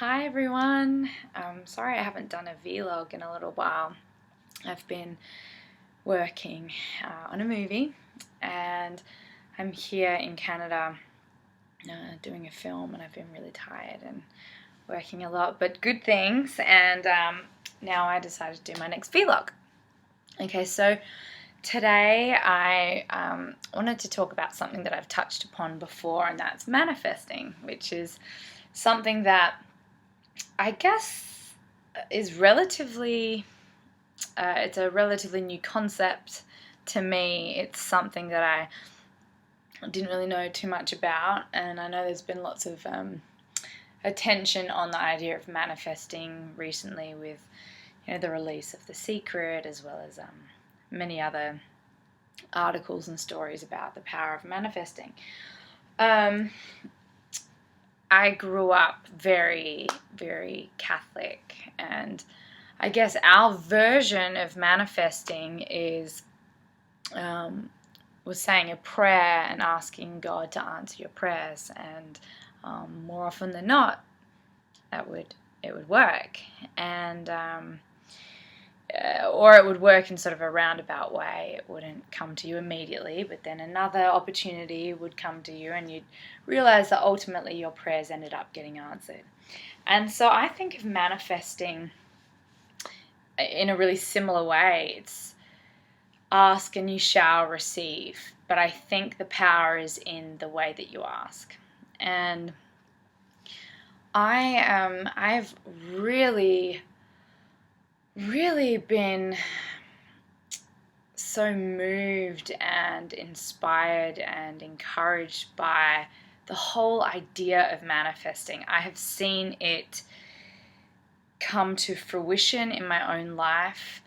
Hi everyone. Sorry I haven't done a vlog in a little while. I've been working on a movie and I'm here in Canada doing a film, and I've been really tired and working a lot, but good things, and now I decided to do my next vlog. Okay, so today I wanted to talk about something that I've touched upon before, and that's manifesting, which is something that I guess is relatively, it's a relatively new concept to me. It's something that I didn't really know too much about, and I know there's been lots of attention on the idea of manifesting recently with, the release of The Secret, as well as many other articles and stories about the power of manifesting. I grew up very, very Catholic, and I guess our version of manifesting is was saying a prayer and asking God to answer your prayers, and more often than not, it would work, and or it would work in sort of a roundabout way. It wouldn't come to you immediately, but then another opportunity would come to you, and you'd realize that ultimately your prayers ended up getting answered. And so I think of manifesting in a really similar way. It's ask and you shall receive, but I think the power is in the way that you ask. And I've really been so moved and inspired and encouraged by the whole idea of manifesting. I have seen it come to fruition in my own life.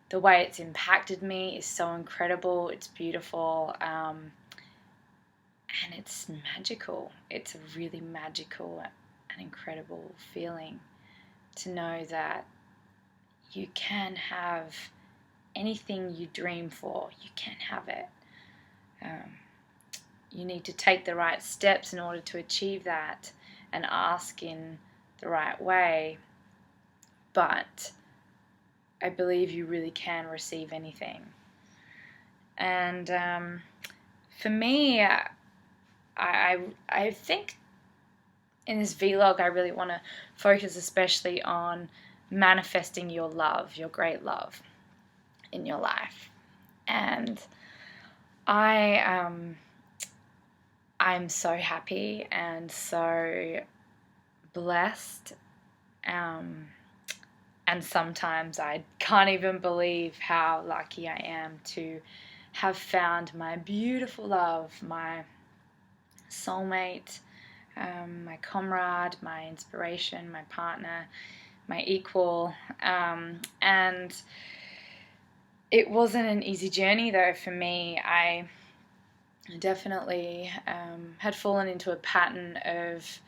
The way it's impacted me is so incredible. It's beautiful, and it's magical. It's a really magical and incredible feeling to know that you can have anything you dream for. You can have it. You need to take the right steps in order to achieve that and ask in the right way. But I believe you really can receive anything. And for me, I think in this vlog I really want to focus especially on manifesting your love, your great love in your life. And I'm so happy and so blessed, and sometimes I can't even believe how lucky I am to have found my beautiful love, my soulmate, my comrade, my inspiration, my partner, my equal. And it wasn't an easy journey though for me. I definitely had fallen into a pattern of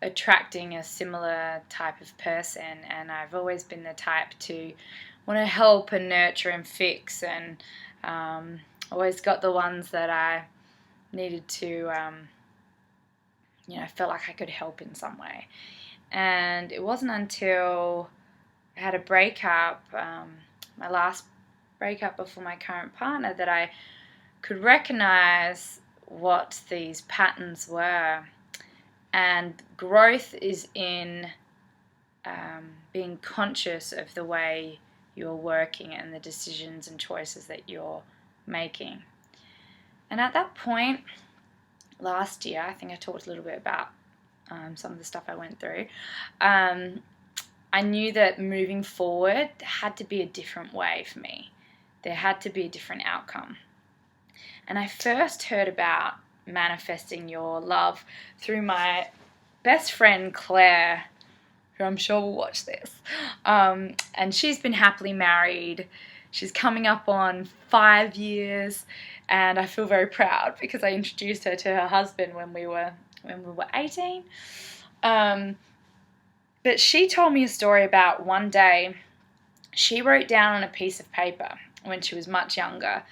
attracting a similar type of person, and I've always been the type to want to help and nurture and fix, and always got the ones that I needed to, felt like I could help in some way. And it wasn't until I had a breakup, my last breakup before my current partner, that I could recognize what these patterns were. And growth is in being conscious of the way you're working and the decisions and choices that you're making. And at that point, last year, I think I talked a little bit about some of the stuff I went through. I knew that moving forward had to be a different way for me. There had to be a different outcome. And I first heard about manifesting your love through my best friend Claire, who I'm sure will watch this. And she's been happily married. She's coming up on 5 years, and I feel very proud because I introduced her to her husband when we were 18. But she told me a story about one day she wrote down on a piece of paper when she was much younger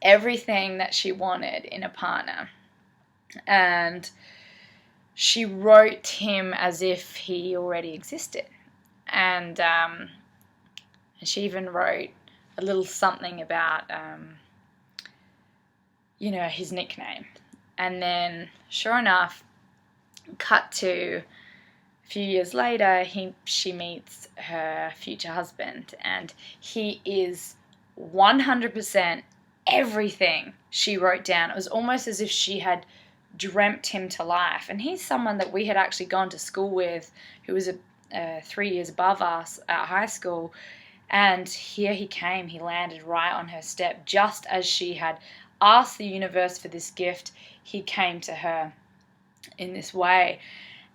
everything that she wanted in a partner. And she wrote him as if he already existed. And she even wrote a little something about, his nickname. And then, sure enough, cut to a few years later, she meets her future husband, and he is 100% everything she wrote down. It was almost as if she had dreamt him to life. And he's someone that we had actually gone to school with, who was 3 years above us at high school. And here he came. He landed right on her step, just as she had asked the universe for this gift. He came to her in this way.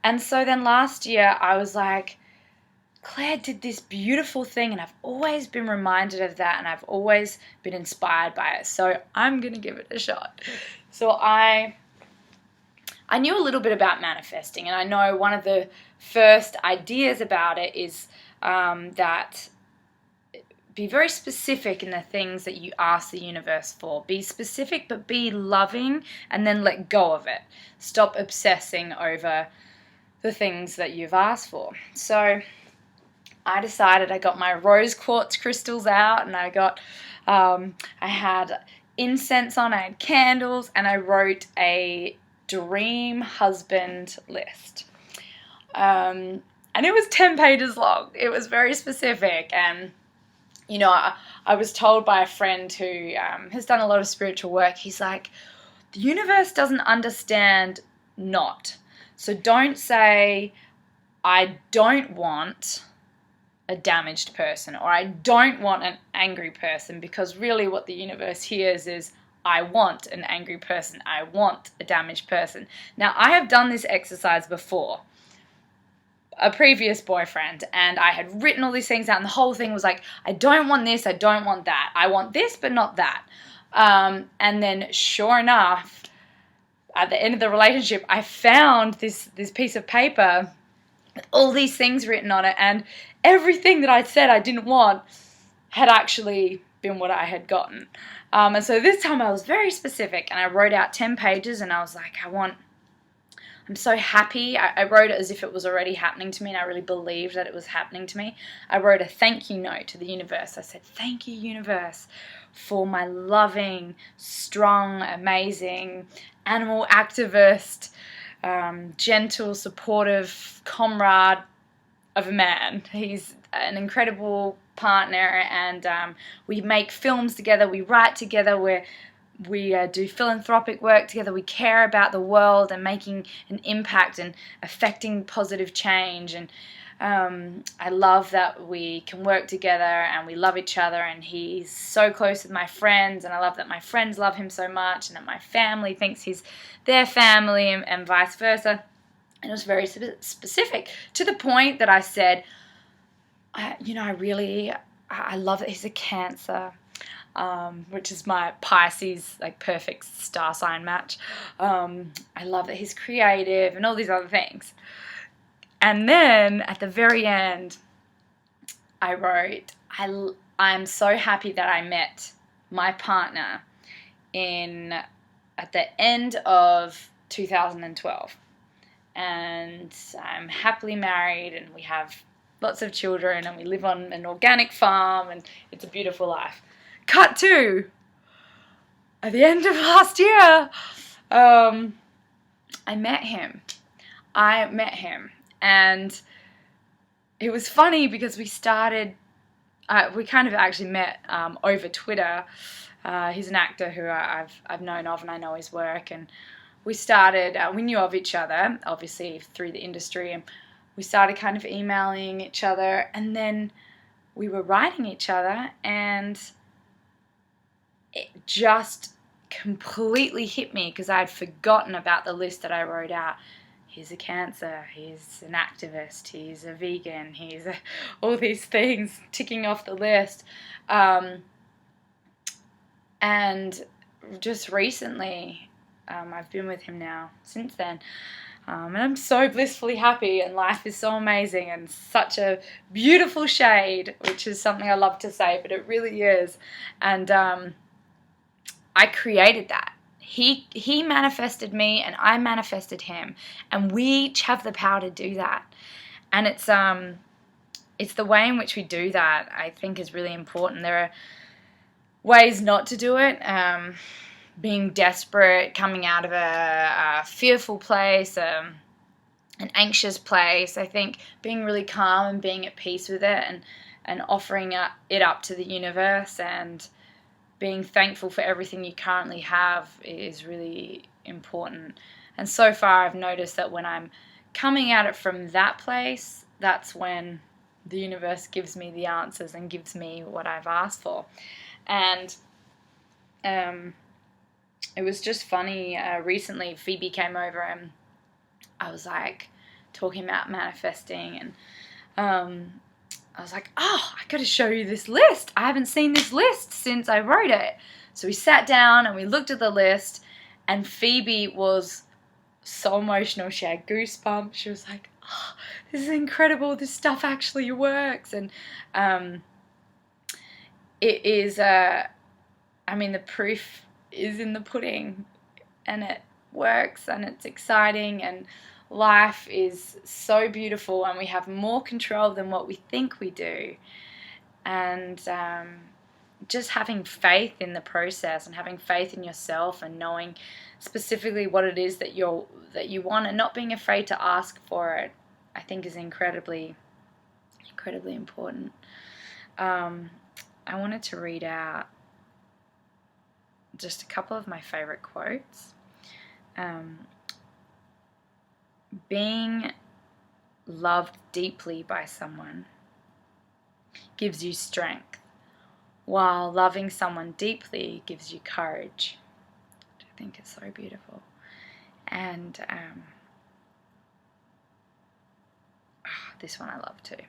And so then last year I was like, Claire did this beautiful thing, and I've always been reminded of that, and I've always been inspired by it. So I'm going to give it a shot. So I knew a little bit about manifesting, and I know one of the first ideas about it is that be very specific in the things that you ask the universe for. Be specific, but be loving, and then let go of it. Stop obsessing over the things that you've asked for. So I decided, I got my rose quartz crystals out, and I had incense on, I had candles, and I wrote a dream husband list. And it was 10 pages long. It was very specific. And, I was told by a friend who has done a lot of spiritual work, he's like, the universe doesn't understand not. So don't say, I don't want a damaged person, or I don't want an angry person, because really what the universe hears is, I want an angry person. I want a damaged person. Now, I have done this exercise before. A previous boyfriend, and I had written all these things out, and the whole thing was like, I don't want this, I don't want that. I want this, but not that. And then sure enough, at the end of the relationship, I found this piece of paper with all these things written on it, and everything that I said I didn't want had actually been what I had gotten. And so this time I was very specific, and I wrote out 10 pages, and I was like, I'm so happy. I wrote it as if it was already happening to me, and I really believed that it was happening to me. I wrote a thank you note to the universe. I said, thank you, universe, for my loving, strong, amazing, animal activist, gentle, supportive comrade of a man. He's an incredible partner, and we make films together, we write together, we do philanthropic work together, we care about the world and making an impact and affecting positive change. And I love that we can work together and we love each other, and he's so close with my friends, and I love that my friends love him so much, and that my family thinks he's their family, and vice versa. And it was very specific, to the point that I said, I love that he's a Cancer, which is my Pisces, like, perfect star sign match. I love that he's creative and all these other things. And then at the very end, I wrote, I'm so happy that I met my partner at the end of 2012. And I'm happily married, and we have lots of children, and we live on an organic farm, and it's a beautiful life. Cut to, at the end of last year, I met him, and it was funny because we kind of actually met over Twitter. He's an actor who I've known of, and I know his work, and we knew of each other, obviously through the industry, and we started kind of emailing each other, and then we were writing each other, and it just completely hit me, because I had forgotten about the list that I wrote out. He's a Cancer, he's an activist, he's a vegan, all these things ticking off the list. And just recently, I've been with him now since then. And I'm so blissfully happy, and life is so amazing, and such a beautiful shade, which is something I love to say, but it really is. And I created that. he manifested me and I manifested him, and we each have the power to do that. And it's the way in which we do that, I think, is really important. There are ways not to do it. Being desperate, coming out of a fearful place, an anxious place. I think being really calm and being at peace with it, and offering it up to the universe, and being thankful for everything you currently have is really important. And so far I've noticed that when I'm coming at it from that place, that's when the universe gives me the answers and gives me what I've asked for. And it was just funny, recently Phoebe came over and I was like talking about manifesting, and I was like, oh, I gotta show you this list. I haven't seen this list since I wrote it. So we sat down and we looked at the list, and Phoebe was so emotional. She had goosebumps. She was like, oh, this is incredible. This stuff actually works. And it is, the proof is in the pudding, and it works, and it's exciting, and life is so beautiful, and we have more control than what we think we do. And just having faith in the process, and having faith in yourself, and knowing specifically what it is that you want, and not being afraid to ask for it, I think is incredibly important. I wanted to read out just a couple of my favorite quotes. Being loved deeply by someone gives you strength, while loving someone deeply gives you courage, which I think is so beautiful. And this one I love too.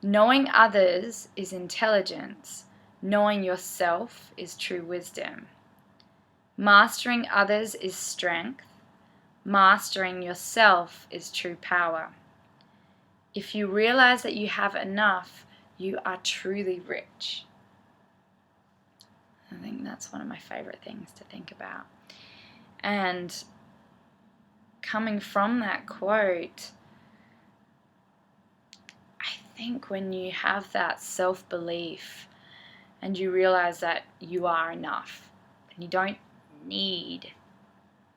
Knowing others is intelligence. Knowing yourself is true wisdom. Mastering others is strength. Mastering yourself is true power. If you realize that you have enough, you are truly rich. I think that's one of my favorite things to think about. And coming from that quote, I think when you have that self-belief and you realize that you are enough, and you don't need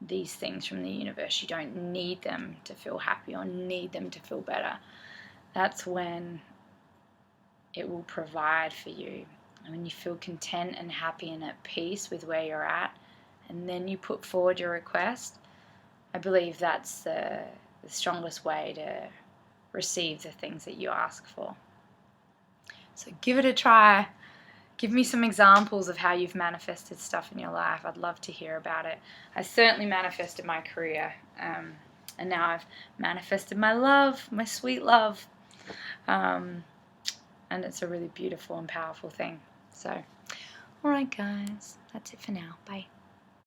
these things from the universe, you don't need them to feel happy or need them to feel better, that's when it will provide for you. And when you feel content and happy and at peace with where you're at, and then you put forward your request, I believe that's the strongest way to receive the things that you ask for. So give it a try. Give me some examples of how you've manifested stuff in your life. I'd love to hear about it. I certainly manifested my career, and now I've manifested my love, my sweet love, and it's a really beautiful and powerful thing. So, all right, guys, that's it for now. Bye.